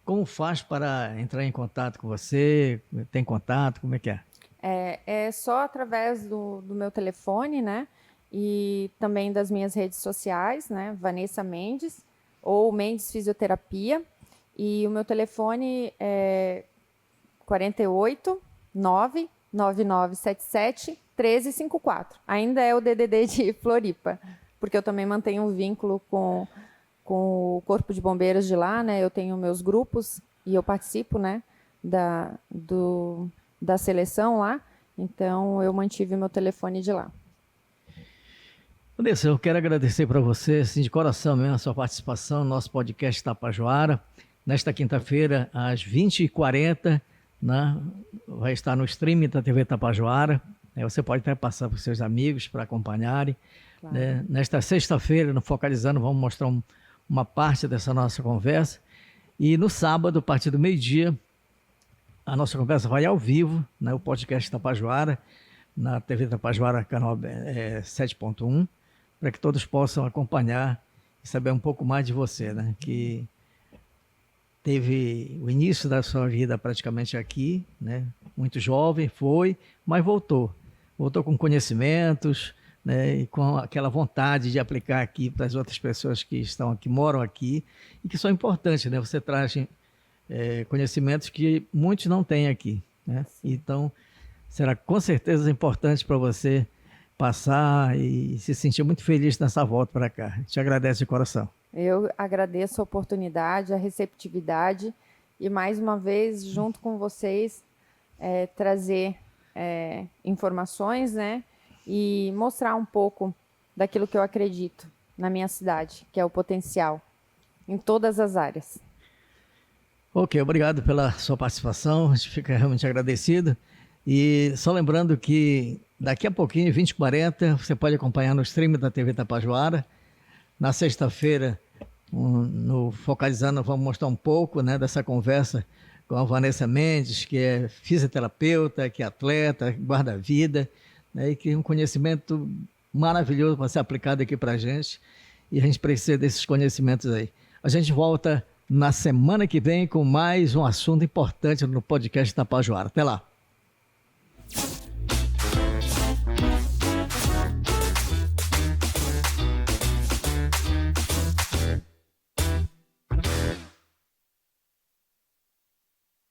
Como faz para entrar em contato com você? Tem contato? Como é que é? É só através do meu telefone, né? E também das minhas redes sociais, né? Vanessa Mendes ou Mendes Fisioterapia. E o meu telefone é 48 99977 1354. Ainda é o DDD de Floripa, porque eu também mantenho um vínculo com o Corpo de Bombeiros de lá, né? Eu tenho meus grupos e eu participo, né, da seleção lá. Então, eu mantive meu telefone de lá. Vanessa, eu quero agradecer para você, assim, de coração mesmo, a sua participação no nosso podcast Tapajoara. Nesta quinta-feira, às 20h40, né, vai estar no streaming da TV Tapajoara. Você pode até passar para os seus amigos para acompanharem. Claro. Né? Nesta sexta-feira, no Focalizando, vamos mostrar uma parte dessa nossa conversa. E no sábado, a partir do meio-dia, a nossa conversa vai ao vivo, né, o podcast Tapajoara, na TV Tapajoara, canal 7.1, para que todos possam acompanhar e saber um pouco mais de você, né, que teve o início da sua vida praticamente aqui, né, muito jovem, mas voltou com conhecimentos, né, e com aquela vontade de aplicar aqui para as outras pessoas que estão aqui, moram aqui, e que são importantes, né? Você traz conhecimentos que muitos não têm aqui, né? Então, será com certeza importante para você passar e se sentir muito feliz nessa volta para cá. Te agradeço de coração. Eu agradeço a oportunidade, a receptividade e, mais uma vez, junto com vocês, trazer informações, né? E mostrar um pouco daquilo que eu acredito na minha cidade, que é o potencial em todas as áreas. Ok, obrigado pela sua participação, a gente fica realmente agradecido. E só lembrando que daqui a pouquinho, 20h40, você pode acompanhar no stream da TV Tapajoara. Na sexta-feira, no Focalizando, vamos mostrar um pouco, né, dessa conversa com a Vanessa Mendes, que é fisioterapeuta, que é atleta, guarda-vida, né, e que é um conhecimento maravilhoso para ser aplicado aqui para a gente, e a gente precisa desses conhecimentos aí. A gente volta na semana que vem com mais um assunto importante no podcast Tapajoara. Até lá!